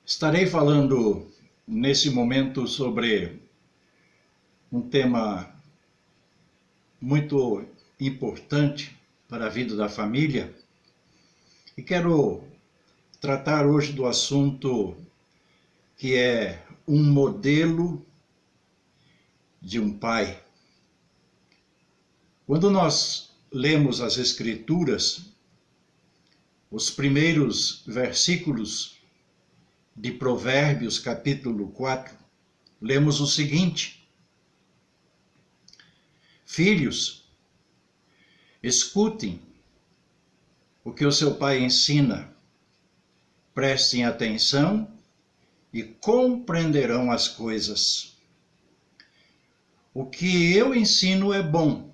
Estarei falando nesse momento sobre um tema muito importante para a vida da família e quero tratar hoje do assunto que é um modelo de um pai. Quando nós lemos as Escrituras, os primeiros versículos de Provérbios, capítulo 4, lemos o seguinte: Filhos, escutem o que o seu pai ensina, prestem atenção e compreenderão as coisas. O que eu ensino é bom,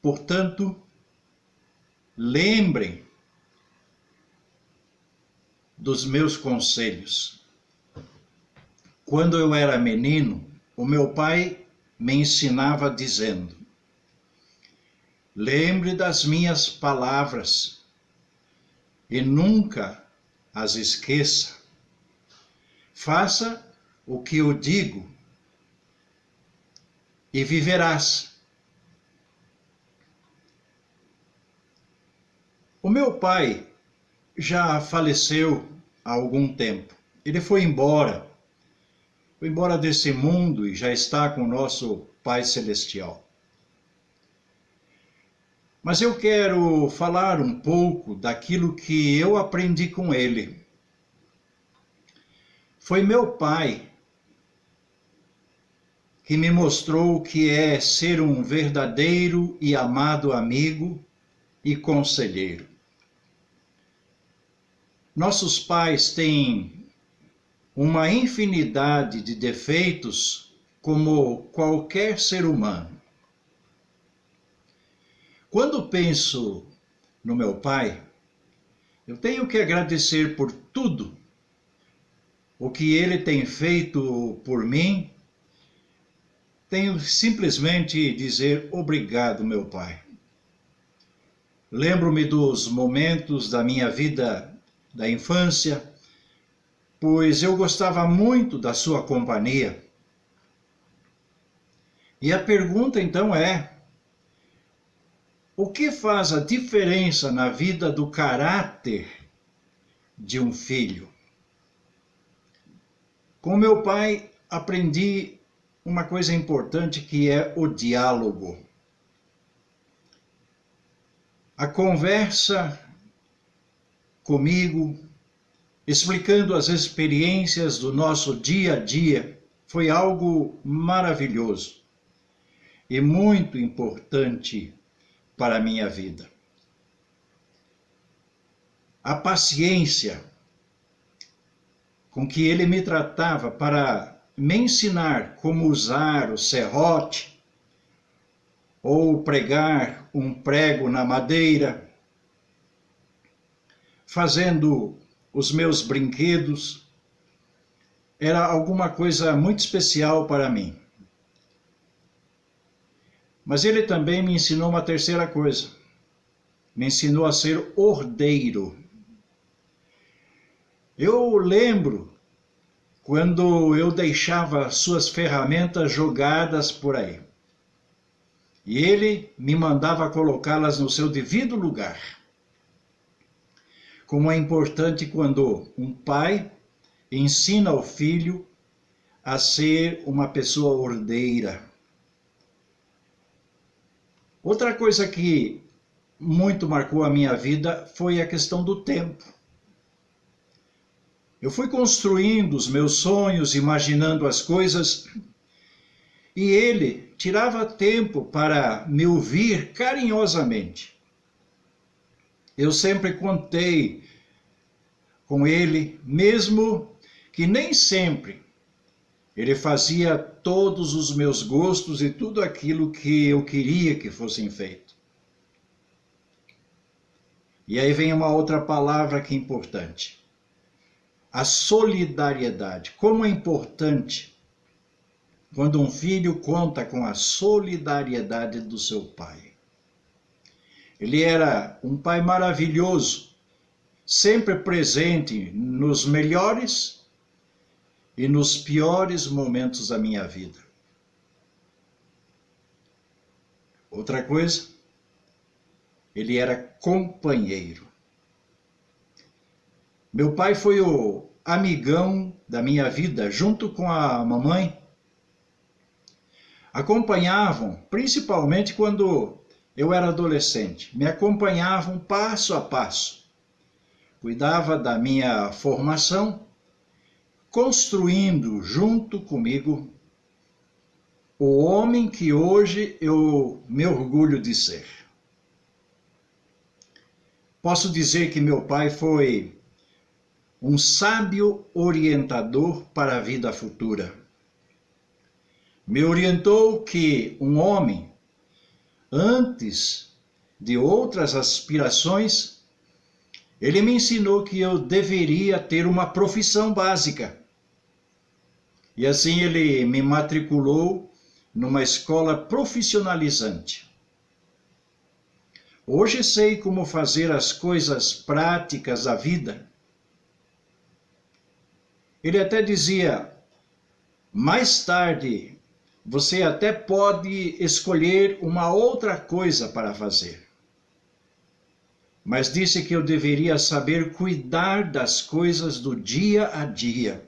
portanto, lembrem dos meus conselhos. Quando eu era menino, o meu pai me ensinava dizendo: lembre das minhas palavras e nunca as esqueça. Faça o que eu digo e viverás. O meu pai já faleceu há algum tempo. Ele foi embora desse mundo e já está com o nosso Pai Celestial. Mas eu quero falar um pouco daquilo que eu aprendi com ele. Foi meu pai que me mostrou o que é ser um verdadeiro e amado amigo e conselheiro. Nossos pais têm uma infinidade de defeitos, como qualquer ser humano. Quando penso no meu pai, eu tenho que agradecer por tudo o que ele tem feito por mim. Tenho simplesmente dizer obrigado, meu pai. Lembro-me dos momentos da minha vida da infância, pois eu gostava muito da sua companhia. E a pergunta então é: o que faz a diferença na vida do caráter de um filho? Com meu pai aprendi uma coisa importante, que é o diálogo. A conversa comigo, explicando as experiências do nosso dia a dia, foi algo maravilhoso e muito importante para a minha vida. A paciência com que ele me tratava para me ensinar como usar o serrote ou pregar um prego na madeira, fazendo os meus brinquedos, era alguma coisa muito especial para mim. Mas ele também me ensinou uma terceira coisa. Me ensinou a ser ordeiro. Eu lembro quando eu deixava suas ferramentas jogadas por aí. E ele me mandava colocá-las no seu devido lugar. Como é importante quando um pai ensina ao filho a ser uma pessoa ordeira. Outra coisa que muito marcou a minha vida foi a questão do tempo. Eu fui construindo os meus sonhos, imaginando as coisas, e ele tirava tempo para me ouvir carinhosamente. Eu sempre contei com ele, mesmo que nem sempre ele fazia todos os meus gostos e tudo aquilo que eu queria que fossem feito. E aí vem uma outra palavra que é importante: a solidariedade. Como é importante quando um filho conta com a solidariedade do seu pai. Ele era um pai maravilhoso, sempre presente nos melhores e nos piores momentos da minha vida. Outra coisa, ele era companheiro. Meu pai foi o amigão da minha vida, junto com a mamãe. Acompanhavam, principalmente quando eu era adolescente, me acompanhavam passo a passo. Cuidava da minha formação, construindo junto comigo o homem que hoje eu me orgulho de ser. Posso dizer que meu pai foi um sábio orientador para a vida futura. Me orientou que um homem, antes de outras aspirações, ele me ensinou que eu deveria ter uma profissão básica. E assim ele me matriculou numa escola profissionalizante. Hoje sei como fazer as coisas práticas da vida. Ele até dizia, mais tarde, você até pode escolher uma outra coisa para fazer. Mas disse que eu deveria saber cuidar das coisas do dia a dia.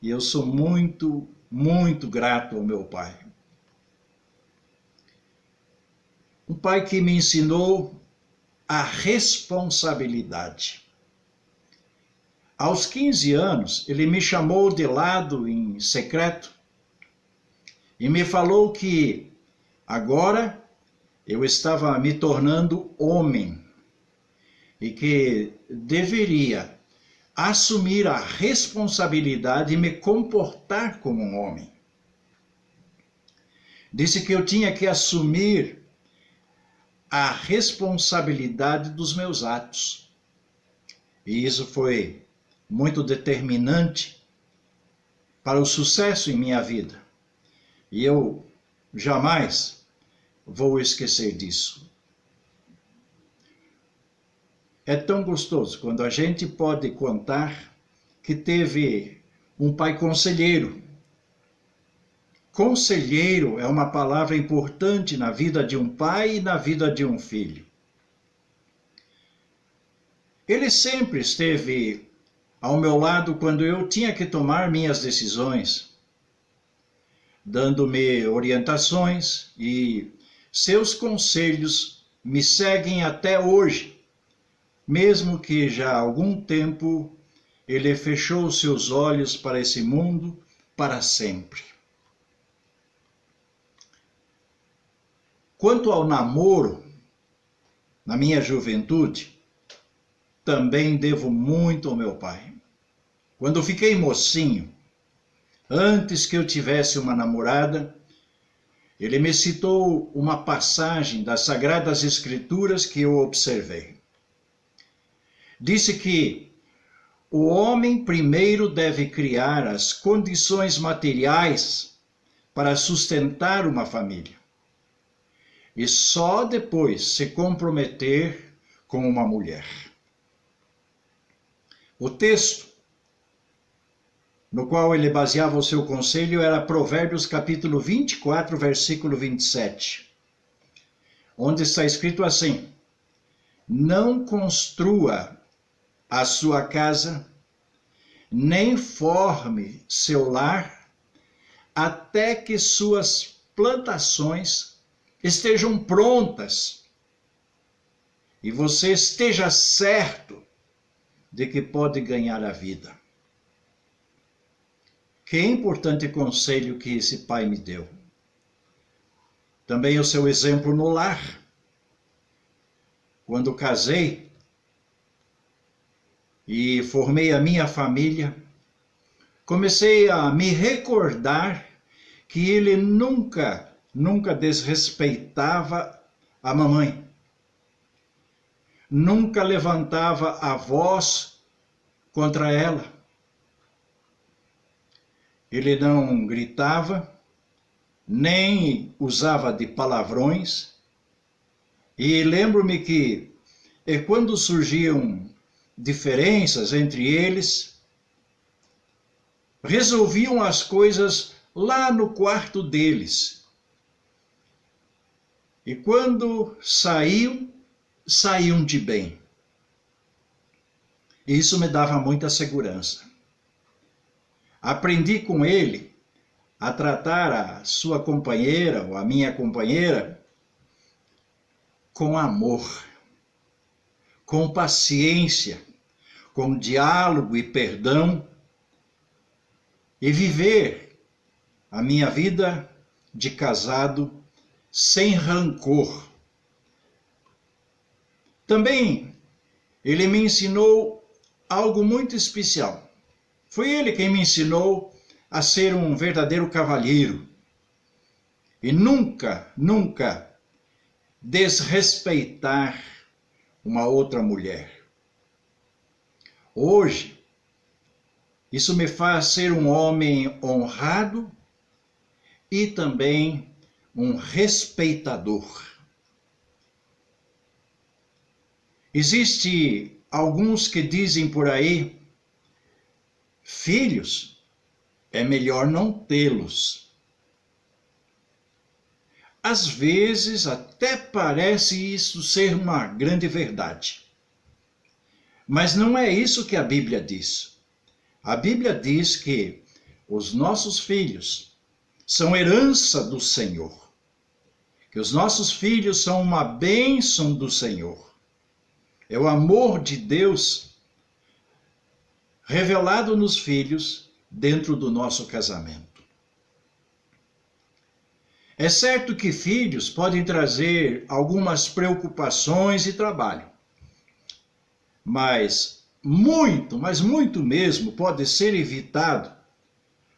E eu sou muito, muito grato ao meu pai. Um pai que me ensinou a responsabilidade. Aos 15 anos, ele me chamou de lado em secreto e me falou que agora eu estava me tornando homem e que deveria assumir a responsabilidade e me comportar como um homem. Disse que eu tinha que assumir a responsabilidade dos meus atos. E isso foi muito determinante para o sucesso em minha vida. E eu jamais vou esquecer disso. É tão gostoso quando a gente pode contar que teve um pai conselheiro. Conselheiro é uma palavra importante na vida de um pai e na vida de um filho. Ele sempre esteve ao meu lado quando eu tinha que tomar minhas decisões, dando-me orientações, e seus conselhos me seguem até hoje, mesmo que já há algum tempo ele fechou seus olhos para esse mundo para sempre. Quanto ao namoro, na minha juventude, também devo muito ao meu pai. Quando fiquei mocinho, antes que eu tivesse uma namorada, ele me citou uma passagem das Sagradas Escrituras que eu observei. Disse que o homem primeiro deve criar as condições materiais para sustentar uma família e só depois se comprometer com uma mulher. O texto no qual ele baseava o seu conselho era Provérbios capítulo 24, versículo 27, onde está escrito assim: não construa a sua casa, nem forme seu lar, até que suas plantações estejam prontas e você esteja certo de que pode ganhar a vida. Que importante conselho que esse pai me deu. Também o seu exemplo no lar. Quando casei e formei a minha família, comecei a me recordar que ele nunca desrespeitava a mamãe. Nunca levantava a voz contra ela. Ele não gritava, nem usava de palavrões. E lembro-me que quando surgiam diferenças entre eles, resolviam as coisas lá no quarto deles. E quando saíam de bem. E isso me dava muita segurança. Aprendi com ele a tratar a sua companheira ou a minha companheira com amor, com paciência, com diálogo e perdão, e viver a minha vida de casado sem rancor. Também ele me ensinou algo muito especial. Foi ele quem me ensinou a ser um verdadeiro cavalheiro e nunca desrespeitar uma outra mulher. Hoje, isso me faz ser um homem honrado e também um respeitador. Existe alguns que dizem por aí, filhos, é melhor não tê-los. Às vezes até parece isso ser uma grande verdade. Mas não é isso que a Bíblia diz. A Bíblia diz que os nossos filhos são herança do Senhor. Que os nossos filhos são uma bênção do Senhor. É o amor de Deus revelado nos filhos dentro do nosso casamento. É certo que filhos podem trazer algumas preocupações e trabalho, mas muito mesmo pode ser evitado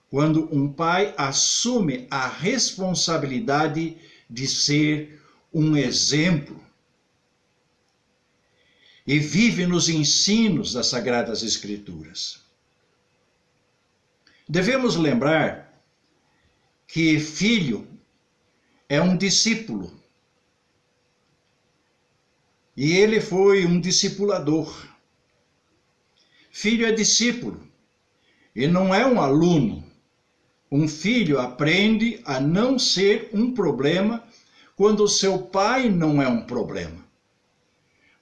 quando um pai assume a responsabilidade de ser um exemplo e vive nos ensinos das Sagradas Escrituras. Devemos lembrar que filho é um discípulo e ele foi um discipulador. Filho é discípulo e não é um aluno. Um filho aprende a não ser um problema quando o seu pai não é um problema,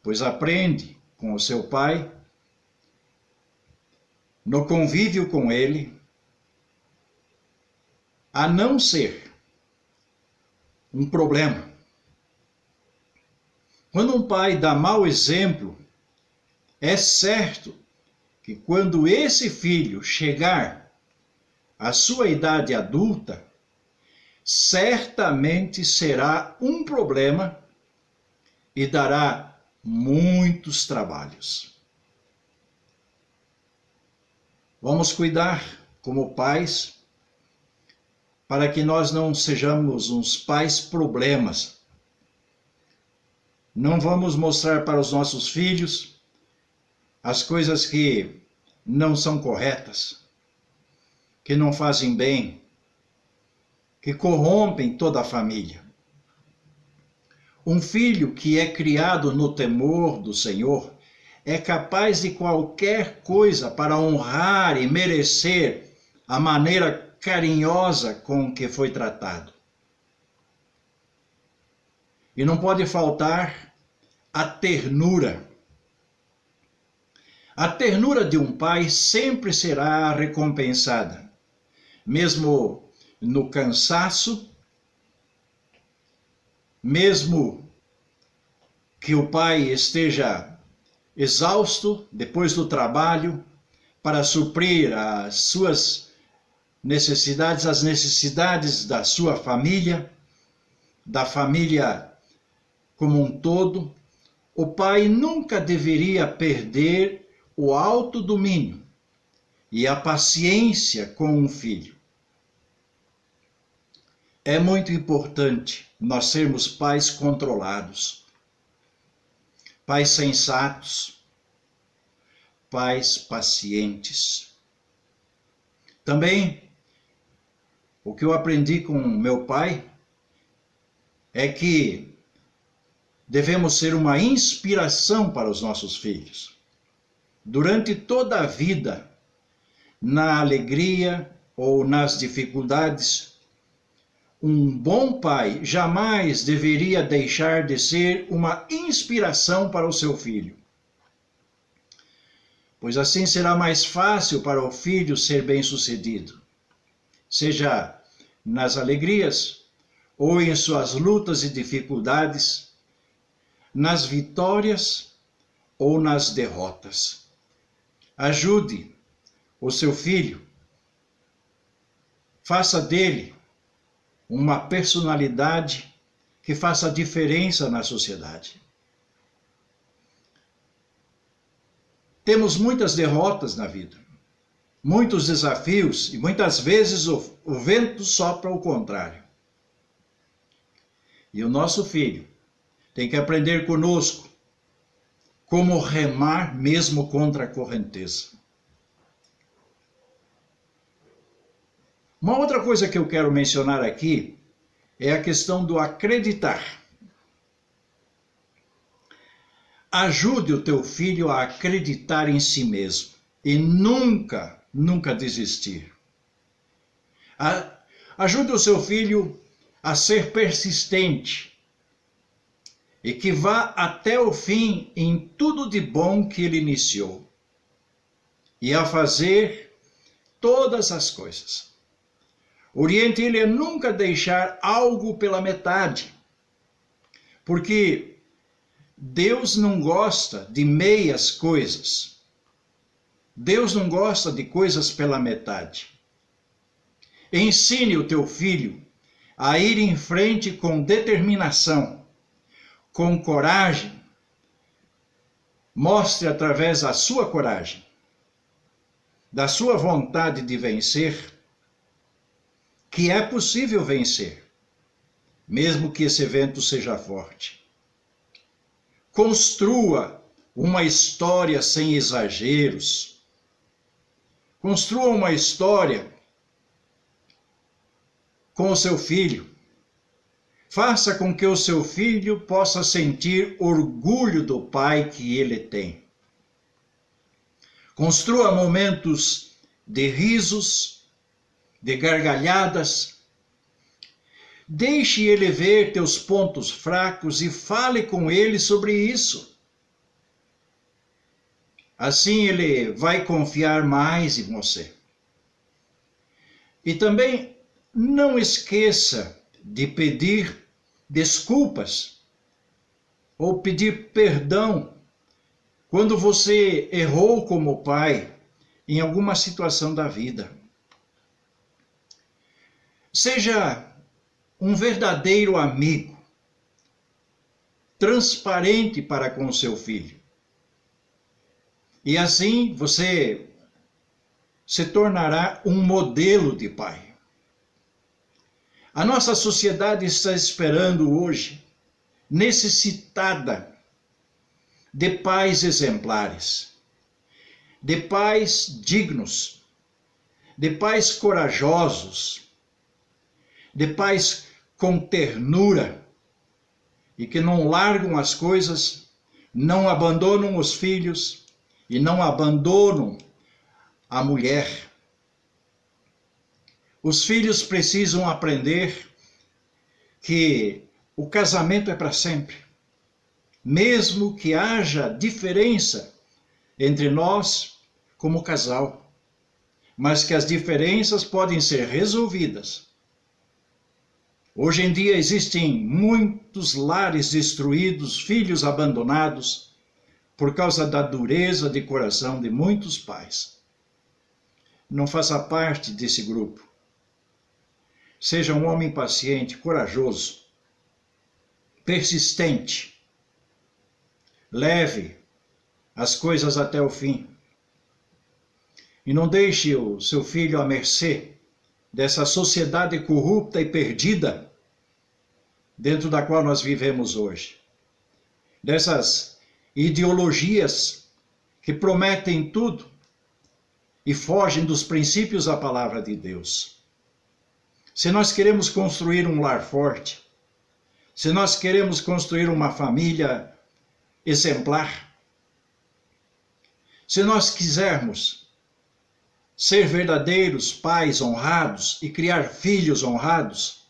pois aprende com o seu pai, no convívio com ele, a não ser um problema. Quando um pai dá mau exemplo, é certo que quando esse filho chegar à sua idade adulta, certamente será um problema e dará muitos trabalhos. Vamos cuidar como pais para que nós não sejamos uns pais problemas. Não vamos mostrar para os nossos filhos as coisas que não são corretas, que não fazem bem, que corrompem toda a família. Um filho que é criado no temor do Senhor é capaz de qualquer coisa para honrar e merecer a maneira carinhosa com que foi tratado. E não pode faltar a ternura. A ternura de um pai sempre será recompensada, mesmo no cansaço, mesmo que o pai esteja exausto depois do trabalho para suprir as suas necessidades, as necessidades da sua família, da família como um todo, o pai nunca deveria perder o autodomínio e a paciência com o filho. É muito importante nós sermos pais controlados, pais sensatos, pais pacientes. Também, o que eu aprendi com meu pai é que devemos ser uma inspiração para os nossos filhos. durante toda a vida, na alegria ou nas dificuldades, um bom pai jamais deveria deixar de ser uma inspiração para o seu filho, pois assim será mais fácil para o filho ser bem-sucedido, seja nas alegrias ou em suas lutas e dificuldades, nas vitórias ou nas derrotas. Ajude o seu filho, faça dele uma personalidade que faça diferença na sociedade. Temos muitas derrotas na vida, muitos desafios e muitas vezes o vento sopra ao contrário. E o nosso filho tem que aprender conosco como remar mesmo contra a correnteza. Uma outra coisa que eu quero mencionar aqui é a questão do acreditar. Ajude o teu filho a acreditar em si mesmo e nunca desistir. Ajude o seu filho a ser persistente e que vá até o fim em tudo de bom que ele iniciou e a fazer todas as coisas. Oriente ele a nunca deixar algo pela metade, porque Deus não gosta de meias coisas. Deus não gosta de coisas pela metade. Ensine o teu filho a ir em frente com determinação, com coragem. Mostre através da sua coragem, da sua vontade de vencer, que é possível vencer, mesmo que esse vento seja forte. Construa uma história sem exageros. Construa uma história com o seu filho. Faça com que o seu filho possa sentir orgulho do pai que ele tem. Construa momentos de risos, de gargalhadas. Deixe ele ver teus pontos fracos e fale com ele sobre isso. Assim ele vai confiar mais em você. E também não esqueça de pedir desculpas ou pedir perdão quando você errou como pai em alguma situação da vida. Seja um verdadeiro amigo, transparente para com seu filho. E assim você se tornará um modelo de pai. A nossa sociedade está esperando hoje, necessitada de pais exemplares, de pais dignos, de pais corajosos, de pais com ternura e que não largam as coisas, não abandonam os filhos e não abandonam a mulher. Os filhos precisam aprender que o casamento é para sempre, mesmo que haja diferença entre nós como casal, mas que as diferenças podem ser resolvidas. Hoje em dia existem muitos lares destruídos, filhos abandonados, por causa da dureza de coração de muitos pais. Não faça parte desse grupo. Seja um homem paciente, corajoso, persistente. Leve as coisas até o fim. E não deixe o seu filho à mercê dessa sociedade corrupta e perdida dentro da qual nós vivemos hoje. Dessas ideologias que prometem tudo e fogem dos princípios da palavra de Deus. Se nós queremos construir um lar forte, se nós queremos construir uma família exemplar, Se nós quisermos ser verdadeiros pais honrados e criar filhos honrados,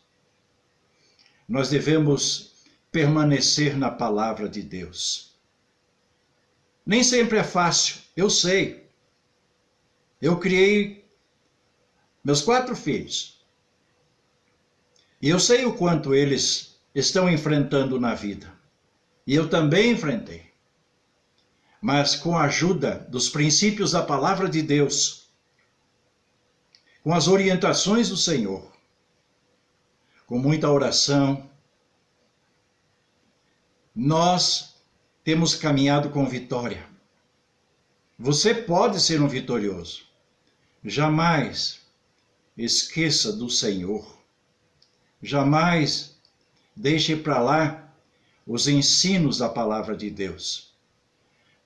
nós devemos permanecer na palavra de Deus. Nem sempre é fácil, eu sei. Eu criei meus 4 filhos. E eu sei o quanto eles estão enfrentando na vida. E eu também enfrentei. Mas com a ajuda dos princípios da palavra de Deus, com as orientações do Senhor, com muita oração, nós temos caminhado com vitória. Você pode ser um vitorioso. Jamais esqueça do Senhor. Jamais deixe para lá os ensinos da palavra de Deus,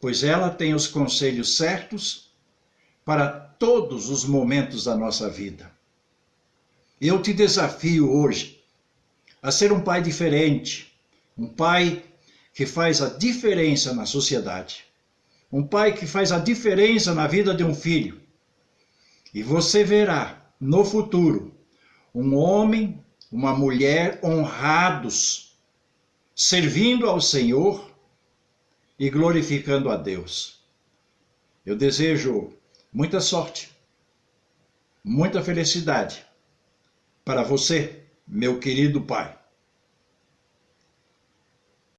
pois ela tem os conselhos certos para todos os momentos da nossa vida. Eu te desafio hoje a ser um pai diferente, um pai que faz a diferença na sociedade, um pai que faz a diferença na vida de um filho. E você verá no futuro um homem, uma mulher honrados, servindo ao Senhor e glorificando a Deus. Eu desejo muita sorte, muita felicidade para você, meu querido pai.